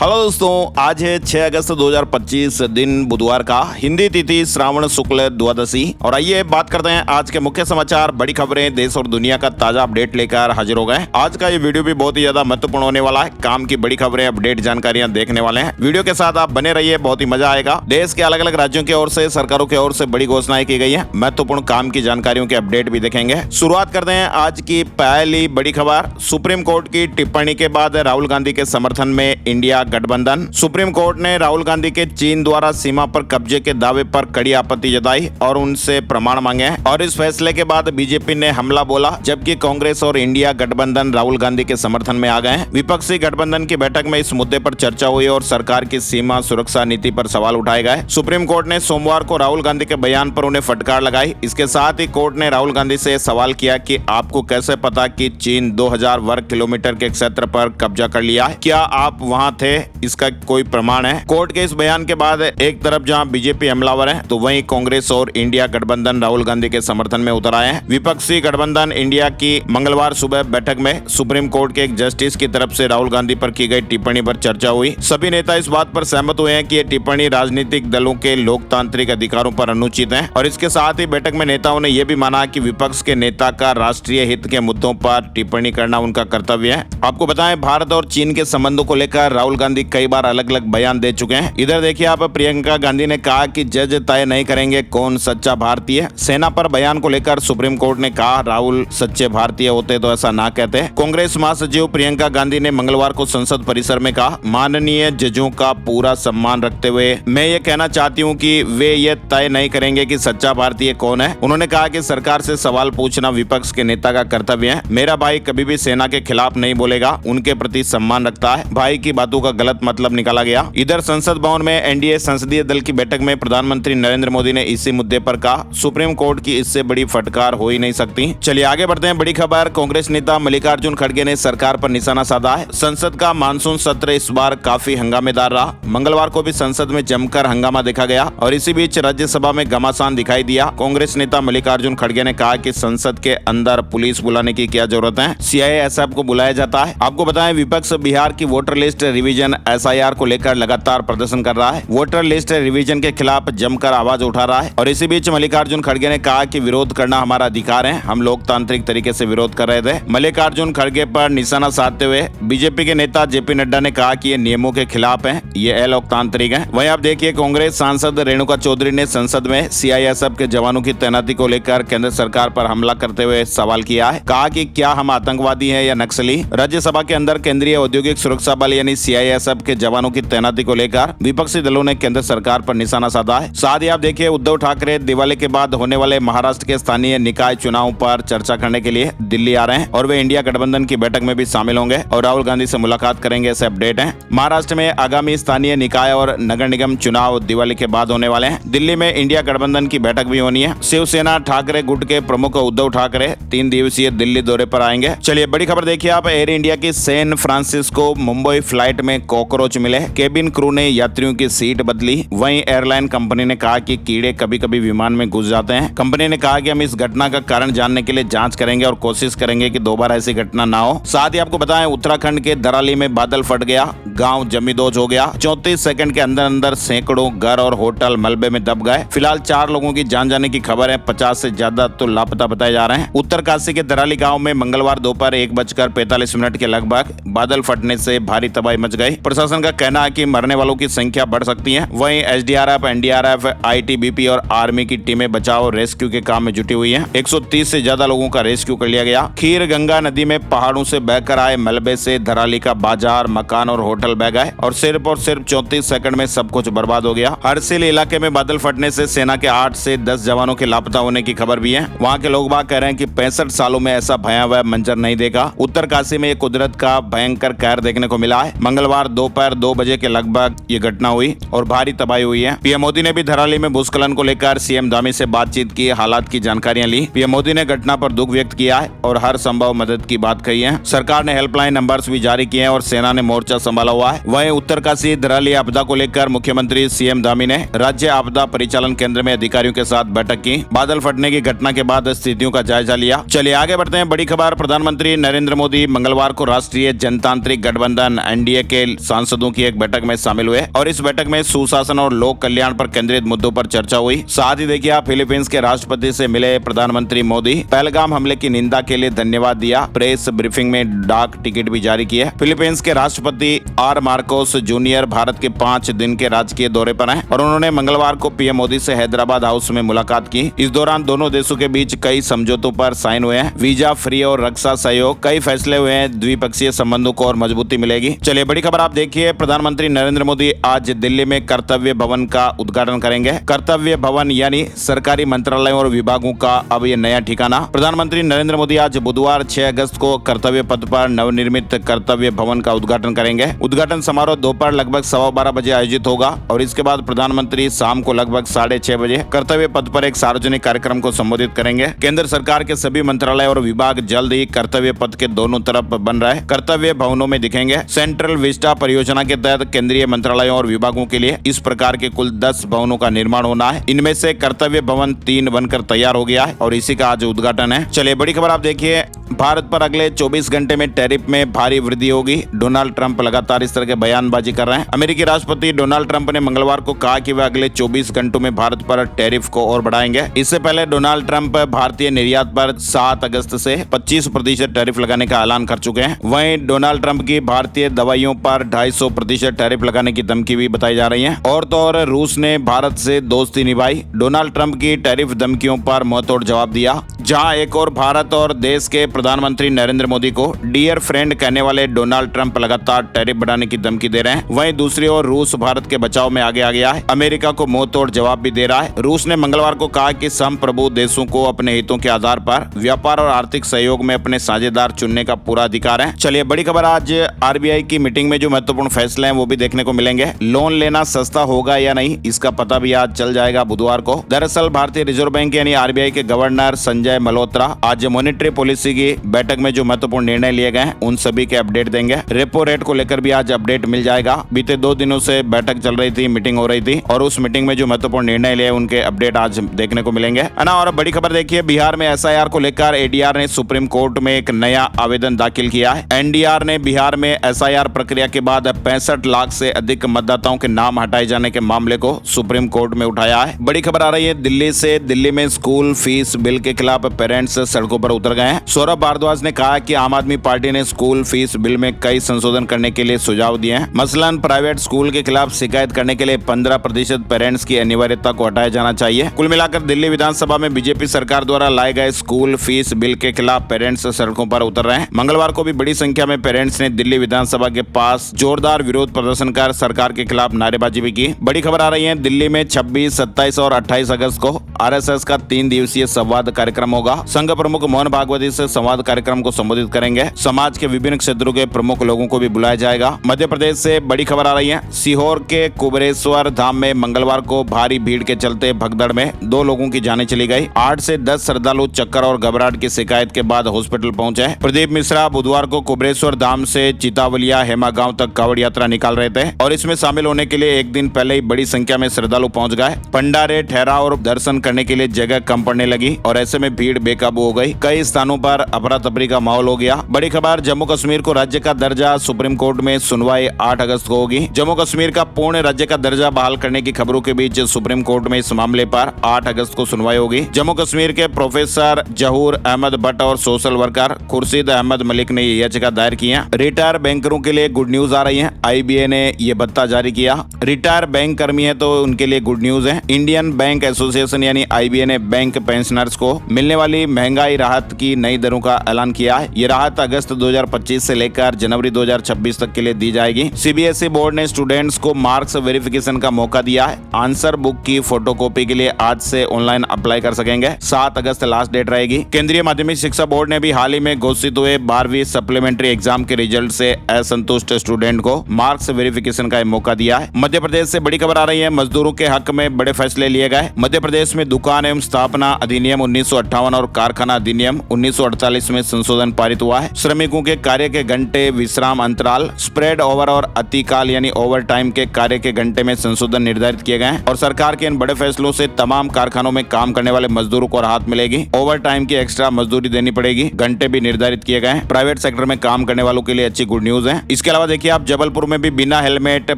Hello दोस्तों, आज है 6 अगस्त 2025 दिन बुधवार का, हिंदी तिथि श्रावण शुक्ल द्वादशी। और आइए बात करते हैं आज के मुख्य समाचार, बड़ी खबरें, देश और दुनिया का ताजा अपडेट लेकर हाजिर हो गए। आज का ये वीडियो भी बहुत ही ज्यादा महत्वपूर्ण होने वाला है। काम की बड़ी खबरें, अपडेट, जानकारियां देखने वाले हैं। वीडियो के साथ आप बने रहिए, बहुत ही मजा आएगा। देश के अलग अलग राज्यों की ओर से, सरकारों की ओर से बड़ी घोषणाएं की गई है। महत्वपूर्ण काम की जानकारियों के अपडेट भी देखेंगे। शुरुआत करते हैं आज की पहली बड़ी खबर। सुप्रीम कोर्ट की टिप्पणी के बाद राहुल गांधी के समर्थन में इंडिया गठबंधन। सुप्रीम कोर्ट ने राहुल गांधी के चीन द्वारा सीमा पर कब्जे के दावे पर कड़ी आपत्ति जताई और उनसे प्रमाण मांगे हैं। और इस फैसले के बाद बीजेपी ने हमला बोला, जबकि कांग्रेस और इंडिया गठबंधन राहुल गांधी के समर्थन में आ गए हैं। विपक्षी गठबंधन की बैठक में इस मुद्दे पर चर्चा हुई और सरकार की सीमा सुरक्षा नीति पर सवाल उठाए गए। सुप्रीम कोर्ट ने सोमवार को राहुल गांधी के बयान पर उन्हें फटकार लगाई। इसके साथ ही कोर्ट ने राहुल गांधी से सवाल किया कि आपको कैसे पता कि चीन 2000 वर्ग किलोमीटर के क्षेत्र पर कब्जा कर लिया है? क्या आप वहां थे? इसका कोई प्रमाण है? कोर्ट के इस बयान के बाद एक तरफ जहां बीजेपी हमलावर है, तो वहीं कांग्रेस और इंडिया गठबंधन राहुल गांधी के समर्थन में उतर आए हैं। विपक्षी गठबंधन इंडिया की मंगलवार सुबह बैठक में सुप्रीम कोर्ट के एक जस्टिस की तरफ से राहुल गांधी पर की गई टिप्पणी पर चर्चा हुई। सभी नेता इस बात पर सहमत हुए हैं कि ये टिप्पणी राजनीतिक दलों के लोकतांत्रिक अधिकारों पर अनुचित है। और इसके साथ ही बैठक में नेताओं ने यह भी माना कि विपक्ष के नेता का राष्ट्रीय हित के मुद्दों पर टिप्पणी करना उनका कर्तव्य है। आपको बताएं, भारत और चीन के संबंधों को लेकर राहुल गांधी कई बार अलग अलग बयान दे चुके हैं। इधर देखिए आप, प्रियंका गांधी ने कहा कि जज तय नहीं करेंगे कौन सच्चा भारतीय। सेना पर बयान को लेकर सुप्रीम कोर्ट ने कहा, राहुल सच्चे भारतीय होते तो ऐसा ना कहते। कांग्रेस महासचिव प्रियंका गांधी ने मंगलवार को संसद परिसर में कहा, माननीय जजों का पूरा सम्मान रखते हुए मैं ये कहना चाहती हूँ कि वे ये तय नहीं करेंगे कि सच्चा भारतीय कौन है। उन्होंने कहा कि सरकार से सवाल पूछना विपक्ष के नेता का कर्तव्य है। मेरा भाई कभी भी सेना के खिलाफ नहीं बोलेगा, उनके प्रति सम्मान रखता है। भाई की बातों का गलत मतलब निकाला गया। इधर संसद भवन में एनडीए संसदीय दल की बैठक में प्रधानमंत्री नरेंद्र मोदी ने इसी मुद्दे पर कहा, सुप्रीम कोर्ट की इससे बड़ी फटकार हो ही नहीं सकती। चलिए आगे बढ़ते हैं। बड़ी खबर, कांग्रेस नेता मल्लिकार्जुन खड़गे ने सरकार पर निशाना साधा है। संसद का मानसून सत्र इस बार काफी हंगामेदार रहा। मंगलवार को भी संसद में जमकर हंगामा देखा गया और इसी बीच राज्यसभा में घमासान दिखाई दिया। कांग्रेस नेता मल्लिकार्जुन खड़गे ने कहा कि संसद के अंदर पुलिस बुलाने की क्या जरूरत है, सीआईएसएफ को बुलाया जाता है। आपको बताएं, विपक्ष बिहार की वोटर लिस्ट रिवीजन एसआईआर को लेकर लगातार प्रदर्शन कर रहा है। वोटर लिस्ट रिवीजन के खिलाफ जमकर आवाज उठा रहा है। और इसी बीच मल्लिकार्जुन खड़गे ने कहा कि विरोध करना हमारा अधिकार है, हम लोकतांत्रिक तरीके से विरोध कर रहे थे। मल्लिकार्जुन खड़गे पर निशाना साधते हुए बीजेपी के नेता जेपी नड्डा ने कहा कि ये नियमों के खिलाफ है, ये अलोकतांत्रिक है। वहीं आप देखिए, कांग्रेस सांसद रेणुका चौधरी ने संसद में सीआईएसएफ के जवानों की तैनाती को लेकर केंद्र सरकार पर हमला करते हुए सवाल किया है। कहा कि क्या हम आतंकवादी हैं या नक्सली? राज्यसभा के अंदर केंद्रीय औद्योगिक सुरक्षा बल यानी सीआईएसएफ के जवानों की तैनाती को लेकर विपक्षी दलों ने केंद्र सरकार पर निशाना साधा है। साथ ही आप देखिए, उद्धव ठाकरे दिवाली के बाद होने वाले महाराष्ट्र के स्थानीय निकाय चुनाव पर चर्चा करने के लिए दिल्ली आ रहे हैं और वे इंडिया गठबंधन की बैठक में भी शामिल होंगे और राहुल गांधी से मुलाकात करेंगे, ऐसे अपडेट हैं। महाराष्ट्र में आगामी स्थानीय निकाय और नगर निगम चुनाव दिवाली के बाद होने वाले हैं। दिल्ली में इंडिया गठबंधन की बैठक भी होनी है। शिवसेना ठाकरे गुट के प्रमुख उद्धव ठाकरे 3 दिवसीय दिल्ली दौरे पर आएंगे। चलिए बड़ी खबर देखिए आप, एयर इंडिया की सैन फ्रांसिस्को मुंबई फ्लाइट में कॉकरोच मिले। केबिन क्रू ने यात्रियों की सीट बदली। वहीं एयरलाइन कंपनी ने कहा कि कीड़े कभी कभी विमान में घुस जाते हैं। कंपनी ने कहा कि हम इस घटना का कारण जानने के लिए जांच करेंगे और कोशिश करेंगे कि दोबारा ऐसी घटना ना हो। साथ ही आपको बताएं, उत्तराखंड के दराली में बादल फट गया, गांव जमींदोज हो गया। 34 सेकंड के अंदर अंदर सैकड़ों घर और होटल मलबे में दब गए। फिलहाल 4 लोगों की जान जाने की खबर है, 50 से ज्यादा तो लापता बताए जा रहे हैं। उत्तरकाशी के दराली गाँव में मंगलवार दोपहर 1:45 के लगभग बादल फटने से भारी तबाही मच गई। प्रशासन का कहना है कि मरने वालों की संख्या बढ़ सकती है। वहीं एसडीआरएफ, एनडीआरएफ, आईटीबीपी और आर्मी की टीमें बचाव और रेस्क्यू के काम में जुटी हुई हैं। 130 से ज्यादा लोगों का रेस्क्यू कर लिया गया। खीर गंगा नदी में पहाड़ों से बहकर आए मलबे से धराली का बाजार, मकान और होटल बह गए और सिर्फ 34 सेकंड में सब कुछ बर्बाद हो गया। हरसिल इलाके में बादल फटने से सेना के 8 से 10 जवानों के लापता होने की खबर भी है। वहाँ के लोग बाग कह रहे हैं कि 65 सालों में ऐसा भयावह मंजर नहीं देखा। उत्तरकाशी में कुदरत का भयंकर कहर देखने को मिला है। मंगलवार दोपहर 2 बजे के लगभग ये घटना हुई और भारी तबाही हुई है। पीएम मोदी ने भी धराली में भूस्खलन को लेकर सीएम धामी से बातचीत की, हालात की जानकारियां ली। पीएम मोदी ने घटना पर दुख व्यक्त किया है और हर संभव मदद की बात कही है। सरकार ने हेल्पलाइन नंबर्स भी जारी किए हैं और सेना ने मोर्चा संभाला हुआ है। वहीं उत्तरकाशी धराली आपदा को लेकर मुख्यमंत्री सीएम धामी ने राज्य आपदा परिचालन केंद्र में अधिकारियों के साथ बैठक की। बादल फटने की घटना के बाद स्थितियों का जायजा लिया। चलिए आगे बढ़ते हैं। बड़ी खबर, प्रधानमंत्री नरेंद्र मोदी मंगलवार को राष्ट्रीय जनतांत्रिक गठबंधन एनडीए के सांसदों की एक बैठक में शामिल हुए और इस बैठक में सुशासन और लोक कल्याण पर केंद्रित मुद्दों पर चर्चा हुई। साथ ही देखिए आप फिलीपींस के राष्ट्रपति से मिले प्रधानमंत्री मोदी। पहलगाम हमले की निंदा के लिए धन्यवाद दिया। प्रेस ब्रीफिंग में डाक टिकट भी जारी किए। फिलीपींस के राष्ट्रपति आर मार्कोस जूनियर भारत के 5 दिन के राजकीय दौरे पर हैं और उन्होंने मंगलवार को पीएम मोदी से हैदराबाद हाउस में मुलाकात की। इस दौरान दोनों देशों के बीच कई समझौतों पर साइन हुए हैं। वीजा फ्री और रक्षा सहयोग कई फैसले हुए हैं। द्विपक्षीय संबंधों को और मजबूती मिलेगी। चलिए बड़ी खबर आप देखिए, प्रधानमंत्री नरेंद्र मोदी आज दिल्ली में कर्तव्य भवन का उद्घाटन करेंगे। कर्तव्य भवन यानी सरकारी मंत्रालयों और विभागों का अब ये नया ठिकाना। प्रधानमंत्री नरेंद्र मोदी आज बुधवार 6 अगस्त को कर्तव्य पथ पर नवनिर्मित कर्तव्य भवन का उद्घाटन करेंगे। उद्घाटन समारोह दोपहर लगभग 12:15 बजे आयोजित होगा और इसके बाद प्रधानमंत्री शाम को लगभग 6:30 बजे कर्तव्य पथ पर एक सार्वजनिक कार्यक्रम को संबोधित करेंगे। केंद्र सरकार के सभी मंत्रालय और विभाग जल्द ही कर्तव्य पथ के दोनों तरफ बन रहे कर्तव्य भवनों में दिखेंगे। सेंट्रल विस्टा परियोजना के तहत केंद्रीय मंत्रालयों और विभागों के लिए इस प्रकार के कुल 10 भवनों का निर्माण होना है। इनमें से कर्तव्य भवन 3 बनकर तैयार हो गया है और इसी का आज उद्घाटन है। चलिए बड़ी खबर आप देखिए, भारत पर अगले 24 घंटे में टैरिफ में भारी वृद्धि होगी। डोनाल्ड ट्रंप लगातार इस तरह के बयानबाजी कर रहे हैं। अमेरिकी राष्ट्रपति डोनाल्ड ट्रंप ने मंगलवार को कहा कि वे अगले 24 घंटों में भारत पर टैरिफ को और बढ़ाएंगे। इससे पहले डोनाल्ड ट्रंप भारतीय निर्यात पर 7 अगस्त से 25% टैरिफ लगाने का ऐलान कर चुके हैं। वहीं डोनाल्ड ट्रंप की भारतीय दवाइयों पर 250% टैरिफ लगाने की धमकी भी बताई जा रही है। और तो और रूस ने भारत से दोस्ती निभाई। डोनाल्ड ट्रंप की टैरिफ धमकियों पर मुंहतोड़ जवाब दिया। जहां एक और भारत और देश के प्रधानमंत्री नरेंद्र मोदी को डियर फ्रेंड कहने वाले डोनाल्ड ट्रंप लगातार टैरिफ बढ़ाने की धमकी दे रहे हैं, वहीं दूसरी ओर रूस भारत के बचाव में आगे आ गया है। अमेरिका को मुंहतोड़ जवाब भी दे रहा है। रूस ने मंगलवार को कहा कि संप्रभु देशों को अपने हितों के आधार पर व्यापार और आर्थिक सहयोग में अपने साझेदार चुनने का पूरा अधिकार है। चलिए बड़ी खबर, आज आरबीआई की मीटिंग में जो महत्वपूर्ण फैसले हैं वो भी देखने को मिलेंगे। लोन लेना सस्ता होगा या नहीं, इसका पता भी आज चल जाएगा बुधवार को। दरअसल भारतीय रिजर्व बैंक यानी आरबीआई के गवर्नर संजय मल्होत्रा आज मॉनेटरी पॉलिसी की बैठक में जो महत्वपूर्ण निर्णय लिए गए हैं उन सभी के अपडेट देंगे। रेपो रेट को लेकर भी आज अपडेट मिल जाएगा। बीते 2 दिनों से बैठक चल रही थी, मीटिंग हो रही थी और उस मीटिंग में जो महत्वपूर्ण निर्णय लिए उनके अपडेट आज देखने को मिलेंगे, है ना। और बड़ी खबर देखिए, बिहार में एसआईआर को लेकर एडीआर ने सुप्रीम कोर्ट में एक नया आवेदन दाखिल किया है। एनडीआर ने बिहार में एसआईआर प्रक्रिया के बाद 65 लाख से अधिक मतदाताओं के नाम हटाए जाने के मामले को सुप्रीम कोर्ट में उठाया है। बड़ी खबर आ रही है दिल्ली से। दिल्ली में स्कूल फीस बिल के खिलाफ पेरेंट्स सड़कों पर उतर गए हैं। सौरभ भारद्वाज ने कहा कि आम आदमी पार्टी ने स्कूल फीस बिल में कई संशोधन करने के लिए सुझाव दिए हैं। मसलन प्राइवेट स्कूल के खिलाफ शिकायत करने के लिए 15% पेरेंट्स की अनिवार्यता को हटाया जाना चाहिए। कुल मिलाकर दिल्ली विधानसभा में बीजेपी सरकार द्वारा लाए गए स्कूल फीस बिल के खिलाफ पेरेंट्स सड़कों पर उतर रहे हैं। मंगलवार को भी बड़ी संख्या में पेरेंट्स ने दिल्ली विधानसभा के पास जोरदार विरोध प्रदर्शन कर सरकार के खिलाफ नारेबाजी भी की। बड़ी खबर आ रही है, दिल्ली में 26, 27 और 28 अगस्त को आरएसएस का 3 दिवसीय संवाद कार्यक्रम होगा। संघ प्रमुख मोहन भागवती से संवाद कार्यक्रम को संबोधित करेंगे। समाज के विभिन्न क्षेत्रों के प्रमुख लोगों को भी बुलाया जाएगा। मध्य प्रदेश से बड़ी खबर आ रही है, सीहोर के कुबेरेश्वर धाम में मंगलवार को भारी भीड़ के चलते भगदड़ में 2 लोगों की जानें चली गई। 8 से 10 श्रद्धालु चक्कर और घबराहट की शिकायत के बाद हॉस्पिटल पहुंचे। प्रदीप मिश्रा बुधवार को कुबेरेश्वर धाम से चितावलिया हेमा गांव तक कावड़ यात्रा निकाल रहे थे और इसमें शामिल होने के लिए एक दिन पहले ही बड़ी संख्या में श्रद्धालु पहुंच गए। भंडारे, ठहराव और दर्शन करने के लिए जगह कम पड़ने लगी और ऐसे में भीड़ बेकाबू हो गई। कई स्थानों पर अफरा तफरी का माहौल हो गया। बड़ी खबर, जम्मू कश्मीर को राज्य का दर्जा, सुप्रीम कोर्ट में सुनवाई 8 अगस्त को होगी। जम्मू कश्मीर का पूर्ण राज्य का दर्जा बहाल करने की खबरों के बीच सुप्रीम कोर्ट में इस मामले पर 8 अगस्त को सुनवाई होगी। जम्मू कश्मीर के प्रोफेसर जहूर अहमद भट्ट और सोशल वर्कर खुर्शीद अहमद मलिक ने ये याचिका दायर की है। रिटायर बैंकरों के लिए गुड न्यूज आ रही है। आईबीए ने ये भत्ता जारी किया। रिटायर बैंक कर्मी है तो उनके लिए गुड न्यूज है। इंडियन बैंक एसोसिएशन यानी आईबीए ने बैंक पेंशनर्स को मिलने वाली महंगाई राहत की नई दरों का ऐलान किया है। ये राहत अगस्त 2025 से लेकर जनवरी 2026 तक के लिए दी जाएगी। सीबीएसई बोर्ड ने स्टूडेंट्स को मार्क्स वेरिफिकेशन का मौका दिया है। आंसर बुक की फोटोकॉपी के लिए आज से ऑनलाइन अप्लाई कर सकेंगे। 7 अगस्त लास्ट डेट रहेगी। केंद्रीय माध्यमिक शिक्षा बोर्ड ने भी हाल ही में घोषित हुए 12वीं सप्लीमेंट्री एग्जाम के रिजल्ट से असंतुष्ट स्टूडेंट को मार्क्स वेरिफिकेशन का मौका दिया है। मध्य प्रदेश से बड़ी खबर आ रही है, मजदूरों के हक में बड़े फैसले लिए गए। मध्य प्रदेश में दुकान एवं स्थापना अधिनियम 1958 और कारखाना अधिनियम 1948 में संशोधन पारित हुआ है। श्रमिकों के कार्य के घंटे, विश्राम अंतराल, स्प्रेड ओवर और अतिकाल यानी ओवर टाइम के कार्य के घंटे में संशोधन निर्धारित किए गए हैं और सरकार के इन बड़े फैसलों से तमाम कारखानों में काम करने वाले मजदूरों को राहत मिलेगी। ओवर टाइम की एक्स्ट्रा मजदूरी देनी पड़ेगी। घंटे भी निर्धारित किए गए हैं। प्राइवेट सेक्टर में काम करने वालों के लिए अच्छी गुड न्यूज है। इसके अलावा देखिए आप, जबलपुर में भी बिना हेलमेट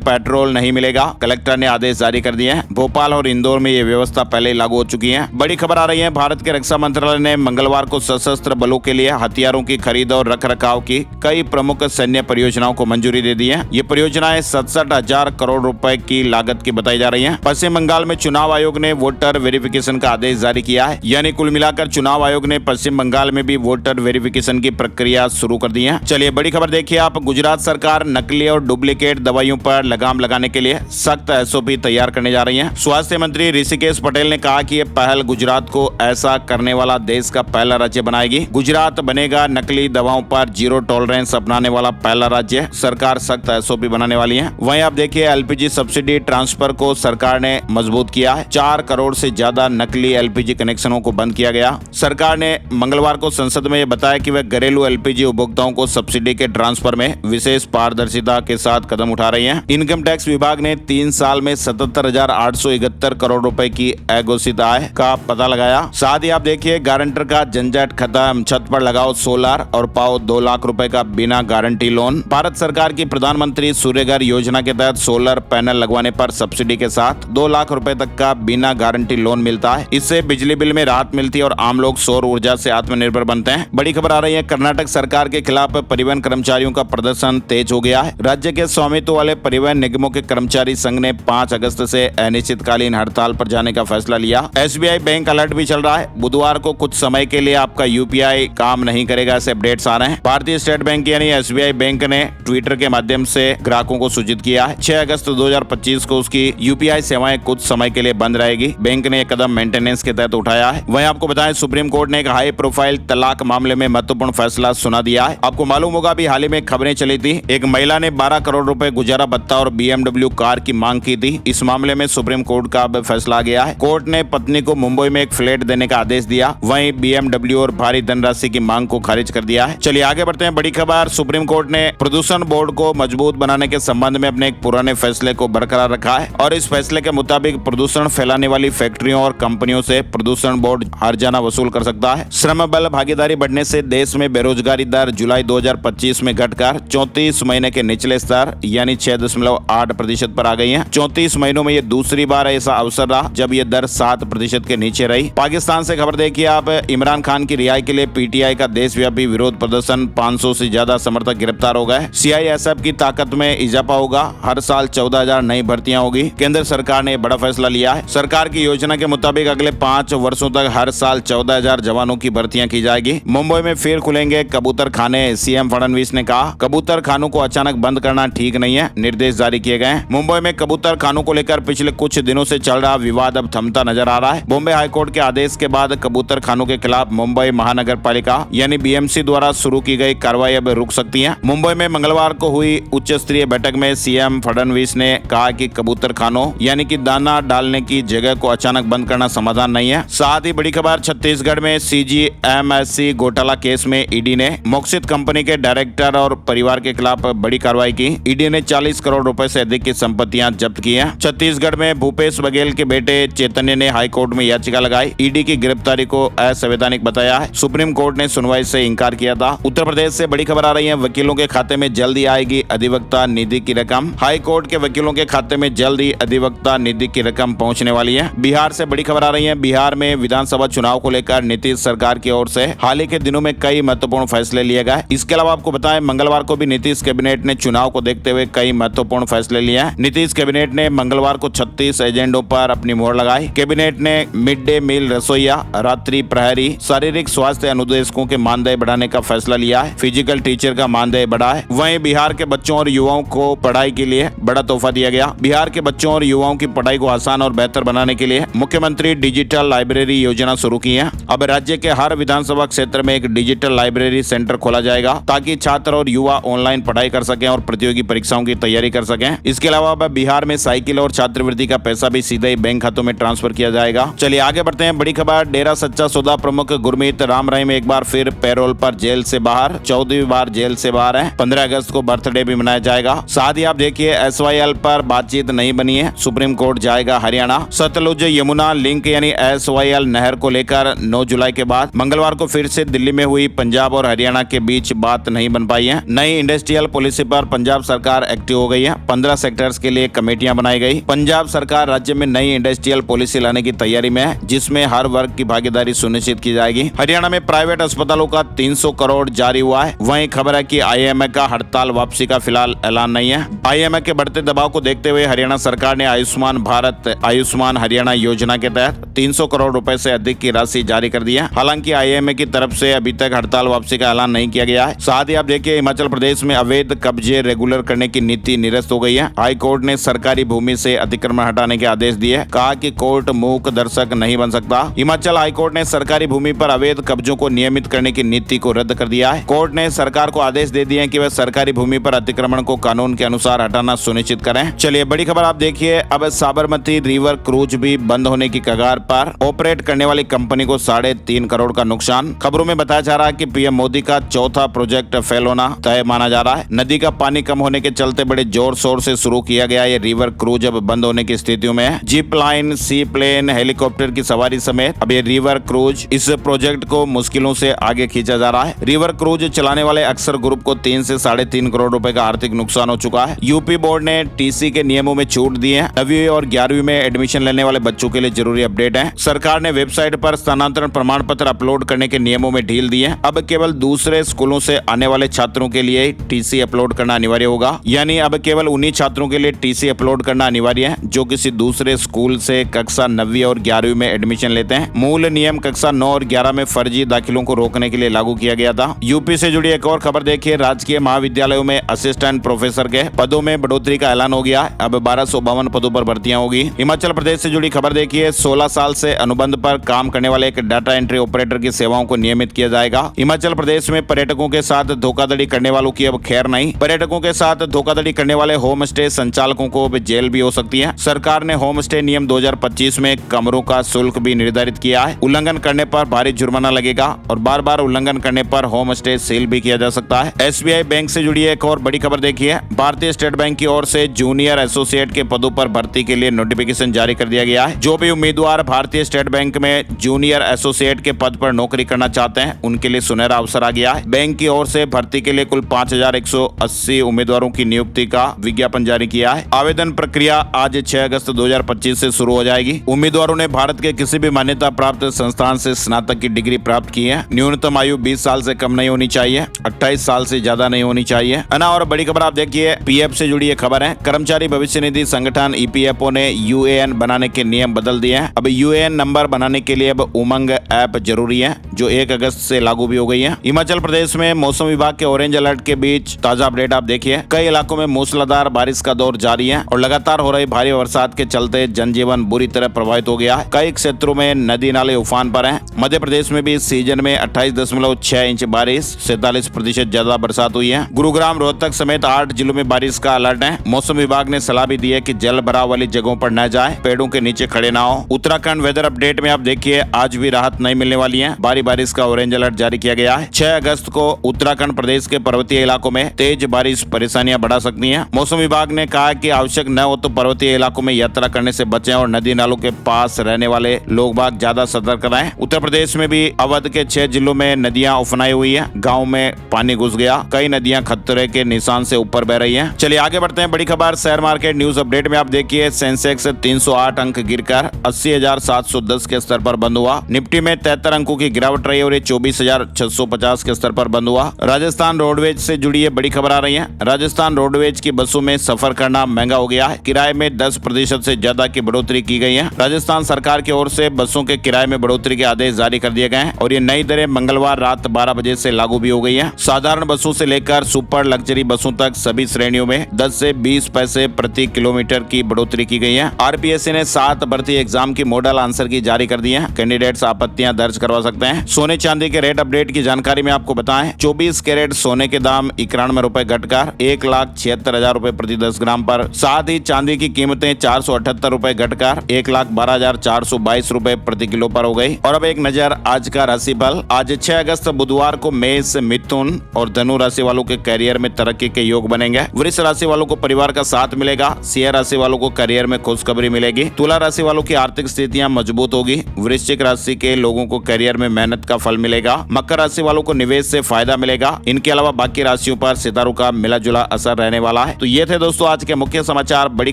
पेट्रोल नहीं मिलेगा। कलेक्टर ने आदेश जारी कर दिए हैं। भोपाल और इंदौर में ये व्यवस्था पहले ही लागू हो चुकी है। बड़ी खबर आ रही है, भारत के रक्षा मंत्रालय ने मंगलवार को सशस्त्र बलों के लिए हथियारों की खरीद और रखरखाव की कई प्रमुख सैन्य परियोजनाओं को मंजूरी दे दी है। ये परियोजनाएं 67,000 करोड़ रुपए की लागत की बताई जा रही है। पश्चिम बंगाल में चुनाव आयोग ने वोटर वेरिफिकेशन का आदेश जारी किया है। यानी कुल मिलाकर चुनाव आयोग ने पश्चिम बंगाल में भी वोटर वेरिफिकेशन की प्रक्रिया शुरू कर दी है। चलिए बड़ी खबर देखिए आप, गुजरात सरकार नकली और डुप्लीकेट दवाइयों पर लगाम लगाने के लिए सख्त एसओपी तैयार करने जा रही है। स्वास्थ्य मंत्री ऋषिकेश पटेल ने कहा कि ये पहल गुजरात को ऐसा करने वाला देश का पहला राज्य बनाएगी। गुजरात बनेगा नकली दवाओं पर जीरो टॉलरेंस अपनाने वाला पहला राज्य। सरकार सख्त एसओपी बनाने वाली है। वहीं आप देखिए एलपीजी सब्सिडी ट्रांसफर को सरकार ने मजबूत किया है। 4 करोड़ से ज्यादा नकली एलपीजी कनेक्शनों को बंद किया गया। सरकार ने मंगलवार को संसद में बताया कि वह घरेलू एलपीजी उपभोक्ताओं को सब्सिडी के ट्रांसफर में विशेष पारदर्शिता के साथ कदम उठा रही है। इनकम टैक्स विभाग ने 3 साल में 77,871 करोड़ रुपए की अघोषित आय का पता लगाया। साथ ही आप देखिए गारंटर का झंझट खत्म, छत पर लगाओ सोलर और पाओ 2 लाख रुपए का बिना गारंटी लोन। भारत सरकार की प्रधानमंत्री सूर्यघर योजना के तहत सोलर पैनल लगवाने पर सब्सिडी के साथ 2 लाख रुपए तक का बिना गारंटी लोन मिलता है। इससे बिजली बिल में राहत मिलती है और आम लोग सौर ऊर्जा से आत्मनिर्भर बनते हैं। बड़ी खबर आ रही है, कर्नाटक सरकार के खिलाफ परिवहन कर्मचारियों का प्रदर्शन तेज हो गया है। राज्य के स्वामित्व वाले परिवहन निगमों के कर्मचारी संघ ने 5 अगस्त से अनिश्चितकालीन हड़ताल पर जाने का फैसला लिया। एसबीआई बैंक अलर्ट भी चल रहा है। बुधवार को कुछ समय के लिए आपका यूपीआई काम नहीं करेगा, ऐसे अपडेट्स आ रहे हैं। भारतीय स्टेट बैंक यानी एसबीआई बैंक ने ट्विटर के माध्यम से ग्राहकों को सूचित किया है 6 अगस्त 2025 को उसकी यूपीआई सेवाएं कुछ समय के लिए बंद रहेगी। बैंक ने कदम मेंटेनेंस के तहत उठाया है। वहीं आपको बताएं सुप्रीम कोर्ट ने एक हाई प्रोफाइल तलाक मामले में महत्वपूर्ण फैसला सुना दिया है। आपको मालूम होगा अभी हाल ही में खबरें चली थी, एक महिला ने 12 करोड़ रुपए गुजारा भत्ता और BMW कार की मांग की थी। इस मामले में सुप्रीम कोर्ट का अब फैसला आ गया है। कोर्ट ने पत्नी को मुंबई में एक फ्लैट देने का आदेश दिया। वहीं BMW और भारी धनराशि की मांग को खारिज कर दिया है। चलिए आगे बढ़ते हैं। बड़ी खबर, सुप्रीम कोर्ट ने प्रदूषण बोर्ड को मजबूत बनाने के संबंध में अपने एक पुराने फैसले को बरकरार रखा है और इस फैसले के मुताबिक प्रदूषण फैलाने वाली फैक्ट्रियों और कंपनियों से प्रदूषण बोर्ड हर्जाना वसूल कर सकता है। श्रम बल भागीदारी बढ़ने से देश में बेरोजगारी दर जुलाई 2025 में घटकर 34 महीने के निचले स्तर यानी 6.8% पर आ गई है। 34 महीनों में ये दूसरी बार ऐसा अवसर रहा जब ये दर 7% के नीचे रही। पाकिस्तान से खबर देखिए आप, इमरान खान की रिहाई के लिए पीटीआई का देशव्यापी विरोध प्रदर्शन, 500 से ज्यादा समर्थक गिरफ्तार हो गए। सीआईएसएफ की ताकत में इजाफा होगा, हर साल 14,000 नई भर्तियां होगी। केंद्र सरकार ने बड़ा फैसला लिया है। सरकार की योजना के मुताबिक अगले 5 वर्षों तक हर साल 14,000 जवानों की भर्तियां की जाएगी। मुंबई में फिर खुलेंगे कबूतर खाने, सीएम फडणवीस ने कहा। कबूतर खानों को अचानक बंद करना ठीक नहीं है, निर्देश जारी किए गए। मुंबई में कबूतर खानों को लेकर पिछले कुछ दिनों से चल रहा विवाद अब थमता नजर आ रहा है। बॉम्बे हाईकोर्ट के आदेश के बाद कबूतर खानों के खिलाफ मुंबई महानगर पालिका यानी बीएमसी द्वारा शुरू की गई कार्रवाई अब रुक सकती है। मुंबई में मंगलवार को हुई उच्च स्तरीय बैठक में सीएम फडणवीस ने कहा कि कबूतर खानों यानी कि दाना डालने की जगह को अचानक बंद करना समाधान नहीं है। साथ ही बड़ी खबर, छत्तीसगढ़ में सीजीएमएससी घोटाला केस में ईडी ने मोक्षित कंपनी के डायरेक्टर और परिवार के खिलाफ बड़ी कार्रवाई की। ईडी ने 40 करोड़ रुपए से अधिक की संपत्तियां जब्त की हैं। छत्तीसगढ़ में भूपेश बघेल के बेटे चैतन्य ने हाईकोर्ट में याचिका लगाई। ईडी की गिरफ्तारी को असंवैधानिक बताया है। सुप्रीम कोर्ट ने सुनवाई से इंकार किया था। उत्तर प्रदेश से बड़ी खबर आ रही है, वकीलों के खाते में जल्दी आएगी अधिवक्ता निधि की रकम। हाई कोर्ट के वकीलों के खाते में जल्द ही अधिवक्ता निधि की रकम पहुंचने वाली है। बिहार से बड़ी खबर आ रही है, बिहार में विधानसभा चुनाव को लेकर नीतीश सरकार की ओर से हाल ही के दिनों में कई महत्वपूर्ण फैसले लिए गए। इसके अलावा आपको बताएं मंगलवार को भी नीतीश कैबिनेट ने चुनाव को देखते हुए कई महत्वपूर्ण फैसले लिए हैं। नीतीश कैबिनेट ने मंगलवार को 36 एजेंडों पर अपनी मोहर लगाई। कैबिनेट ने मिड डे मील रसोइया, रात्रि प्रहरी, शारीरिक स्वास्थ्य अनुदेशकों के मानदेय बढ़ाने का फैसला लिया है। फिजिकल टीचर का मानदेय बढ़ा है। वहीं बिहार के बच्चों और युवाओं को पढ़ाई के लिए बड़ा तोहफा दिया गया। बिहार के बच्चों और युवाओं की पढ़ाई को आसान और बेहतर बनाने के लिए मुख्यमंत्री डिजिटल लाइब्रेरी योजना शुरू की है। अब राज्य के हर विधानसभा क्षेत्र में एक डिजिटल लाइब्रेरी सेंटर खोला जाएगा ताकि छात्र और युवा ऑनलाइन पढ़ाई कर सकें और प्रतियोगी परीक्षाओं की तैयारी कर सकें। इसके अलावा अब बिहार में साइकिल और छात्रवृत्ति का पैसा भी सीधे ही बैंक खातों में ट्रांसफर किया जाएगा। चलिए आगे बढ़ते हैं। बड़ी खबर, डेरा सच्चा सौदा प्रमुख गुरमीत राम रहीम एक बार फिर पैरोल पर जेल से बाहर, 14वीं बार जेल से बाहर है। 15 अगस्त को बर्थडे भी मनाया जाएगा। साथ ही आप देखिए SYL पर बातचीत नहीं बनी है, सुप्रीम कोर्ट जाएगा हरियाणा। सतलुज यमुना लिंक यानी SYL नहर को लेकर 9 जुलाई के बाद मंगलवार को फिर से दिल्ली में हुई पंजाब और हरियाणा के बीच बात नहीं बन पाई है। नई इंडस्ट्रियल पॉलिसी पर पंजाब सरकार एक्टिव हो गई है। 15 सेक्टर्स के लिए कमेटियां बनाई गई। पंजाब सरकार राज्य में नई इंडस्ट्रियल पॉलिसी लाने की तैयारी में है, जिसमें हर वर्ग की भागीदारी सुनिश्चित की जाएगी। हरियाणा में प्राइवेट अस्पतालों का 300 करोड़ जारी हुआ है। वहीं खबर है कि आईएमए का हड़ताल वापसी का फिलहाल ऐलान नहीं है। आईएमए के बढ़ते दबाव को देखते हुए हरियाणा सरकार ने आयुष्मान भारत आयुष्मान हरियाणा योजना के तहत 300 करोड़ रुपए से अधिक की राशि जारी कर दी है। हालांकि आईएमए की तरफ से अभी तक हड़ताल वापसी का ऐलान नहीं किया गया है। साथ ही आप देखिए, हिमाचल प्रदेश में अवैध कब्जे रेगुलर करने की नीति निरस्त हो गई है। हाई कोर्ट ने सरकारी भूमि से अतिक्रमण हटाने के आदेश दिए। कहा कि कोर्ट मूक दर्शक नहीं बन सकता। हिमाचल हाई कोर्ट ने सरकारी भूमि पर अवैध कब्जों को नियमित करने की नीति को रद्द कर दिया है। कोर्ट ने सरकार को आदेश दे दिए कि वह सरकारी भूमि पर अतिक्रमण को कानून के अनुसार हटाना सुनिश्चित करें। चलिए बड़ी खबर आप देखिए, अब साबरमती रिवर क्रूज भी बंद होने की कगार पर। ऑपरेट करने वाली कंपनी को 3.5 करोड़ का नुकसान। खबरों में बताया जा रहा है कि पीएम मोदी का चौथा प्रोजेक्ट फेल होना तय माना जा रहा है। नदी का पानी कम होने के चलते बड़े जोर शोर से शुरू किया गया ये रिवर क्रूज अब बंद होने की स्थितियों में है। जीप लाइन, सी प्लेन, हेलीकॉप्टर की सवारी समेत अब ये रिवर क्रूज इस प्रोजेक्ट को मुश्किलों से आगे खींचा जा रहा है। रिवर क्रूज चलाने वाले अक्सर ग्रुप को 3 से 3.5 करोड़ रुपए का आर्थिक नुकसान हो चुका है। यूपी बोर्ड ने टीसी के नियमों में छूट दी है। 9वीं और 11वीं में एडमिशन लेने वाले बच्चों के लिए जरूरी अपडेट है। सरकार ने वेबसाइट पर स्थानांतरण प्रमाण पत्र अपलोड करने के नियमों में ढील दी है। अब केवल दूसरे स्कूलों से आने वाले छात्रों के लिए टीसी अपलोड करना अनिवार्य होगा। यानी अब केवल उन्हीं छात्रों के लिए टीसी अपलोड करना अनिवार्य है जो किसी दूसरे स्कूल से कक्षा 9वीं और 11वीं में एडमिशन लेते हैं। मूल नियम कक्षा 9 और 11 में फर्जी दाखिलों को रोकने के लिए लागू किया गया था। यूपी से जुड़ी एक और खबर देखिए, राजकीय महाविद्यालयों में असिस्टेंट प्रोफेसर के पदों में बढ़ोतरी का ऐलान हो गया। अब 1252 पदों पर भर्तियां होगी। हिमाचल प्रदेश से जुड़ी खबर देखिए, 16 साल से अनुबंध पर काम करने वाले एक डाटा एंट्री ऑपरेटर की सेवाओं को नियमित किया जाएगा। हिमाचल प्रदेश में पर्यटकों के साथ धोखाधड़ी करने वालों की अब खैर नहीं। पर्यटकों के साथ धोखाधड़ी करने वाले होम स्टे संचालकों को अब जेल भी हो सकती है। सरकार ने होम स्टे नियम 2025 में कमरों का शुल्क भी निर्धारित किया है। उल्लंघन करने पर भारी जुर्माना लगेगा और बार बार उल्लंघन करने पर होम स्टे सील भी किया जा सकता है। एसबीआई बैंक से जुड़ी एक और बड़ी खबर देखिए, भारतीय स्टेट बैंक की ओर से जूनियर एसोसिएट के पदों पर भर्ती के लिए नोटिफिकेशन जारी कर दिया गया है। जो भी उम्मीदवार भारतीय स्टेट बैंक में जूनियर एसोसिएट के पद पर नौकरी करना चाहते हैं, उनके लिए सुनहरा अवसर आ गया है। बैंक की ओर से भर्ती के लिए कुल 5180 उम्मीदवारों की नियुक्ति का विज्ञापन जारी किया है। आवेदन प्रक्रिया आज 6 अगस्त 2025 से शुरू हो जाएगी। उम्मीदवारों ने भारत के किसी भी मान्यता प्राप्त संस्थान से स्नातक की डिग्री प्राप्त की है। न्यूनतम आयु 20 साल से कम नहीं होनी चाहिए, 28 साल से ज्यादा नहीं होनी चाहिए, है ना। और बड़ी खबर आप देखिए, पीएफ से जुड़ी ये खबर है, कर्मचारी भविष्य निधि संगठन ईपीएफओ ने यूएएन बनाने के नियम बदल दिए हैं। अब यूएएन नंबर बनाने के लिए अब उमंग ऐप जरूरी है, जो 1 अगस्त से लागू भी हो गई है। हिमाचल प्रदेश में मौसम विभाग के ऑरेंज अलर्ट के बीच ताजा अपडेट आप देखिए, कई इलाकों में मूसलाधार बारिश का दौर जारी है और लगातार हो रही भारी बरसात के चलते जनजीवन बुरी तरह प्रभावित हो गया है। कई क्षेत्रों में नदी नाले उफान पर हैं। मध्य प्रदेश में भी इस सीजन में 28.6 इंच बारिश, 47% ज्यादा बरसात हुई है। गुरुग्राम, रोहतक समेत 8 जिलों में बारिश का अलर्ट है। मौसम विभाग ने सलाह भी दी है कि जल भराव वाली जगहों पर न जाए, पेड़ों के नीचे खड़े ना हो। उत्तराखंड वेदर अपडेट में आप देखिए, आज भी राहत नहीं मिलने वाली है। भारी बारिश का ऑरेंज अलर्ट जारी किया गया है। 6 अगस्त को उत्तराखंड प्रदेश के पर्वतीय इलाकों में तेज बारिश परेशानियां बढ़ा सकती है। मौसम विभाग ने कहा कि आवश्यक न हो तो पर्वतीय इलाकों में यात्रा करने से बचें और नदी नालों के पास रहने वाले लोग बाग ज्यादा सतर्क रहें। उत्तर प्रदेश में भी अवध के 6 जिलों में नदियां उफनाई हुई है। गाँव में पानी घुस गया, कई नदियां खतरे के निशान से ऊपर बह रही हैं। चलिए आगे बढ़ते हैं। बड़ी खबर शेयर मार्केट न्यूज अपडेट में आप देखिए, सेंसेक्स 308 अंक गिरकर 80,710 के स्तर पर बंद हुआ। निफ्टी में 73 अंकों की गिरावट रही और ये 24,650 के स्तर पर बंद हुआ। राजस्थान रोडवेज से जुड़ी बड़ी खबर आ रही है। राजस्थान रोडवेज की बसों में सफर करना महंगा हो गया है। किराए में 10% से ज्यादा की बढ़ोतरी की गई है। राजस्थान सरकार की ओर से बसों के किराए में बढ़ोतरी के आदेश जारी कर दिए गए हैं और ये नई दरें मंगलवार रात 12 बजे से लागू भी हो गई है। साधारण बसों से लेकर सुपर लग्जरी बसों तक सभी श्रेणियों में 10 से 20 पैसे प्रति किलोमीटर की बढ़ोतरी की गई है। आरपीएससी ने 7 भर्ती एग्जाम की मॉडल आंसर की जारी कर दी है। कैंडिडेट्स आपत्तियां दर्ज करवा सकते हैं। सोने चांदी के रेट अपडेट की जानकारी में आपको बताएं, 24 कैरेट सोने के दाम 91 रुपए घटकर 1,76,000 रुपए प्रति 10 ग्राम पर। साथ ही चांदी की कीमतें 478 रुपए घटकर 1,12,422 रुपए प्रति किलो पर हो गई। और अब एक नजर आज का राशिफल। आज 6 अगस्त बुधवार को मेष, मिथुन और धनु राशि वालों के करियर में तरक्की के योग बनेंगे। वृष राशि वालों को परिवार का साथ मिलेगा। सिंह राशि वालों को करियर में खुशखबरी मिलेगी। तुला राशि वालों की आर्थिक स्थितियां मजबूत होगी। वृश्चिक राशि के लोगों को करियर में मेहनत का फल मिलेगा। मकर राशि वालों को निवेश से फायदा मिलेगा। इनके अलावा बाकी राशियों पर सितारों का मिला जुला असर रहने वाला है। तो ये थे दोस्तों आज के मुख्य समाचार, बड़ी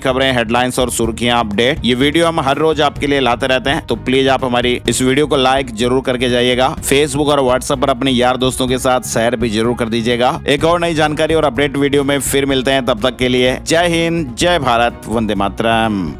खबरें, हेडलाइंस और सुर्खियां, अपडेट। ये वीडियो हम हर रोज आपके लिए लाते रहते हैं, तो प्लीज आप हमारी इस वीडियो को लाइक जरूर करके जाइएगा। फेसबुक और व्हाट्सएप पर अपने यार दोस्तों के साथ शेयर भी जरूर कर दीजिएगा। एक और नई जानकारी और अपडेट वीडियो में फिर मिलते हैं, तब तक के लिए जय हिंद, जय भारत, वंदे मातरम।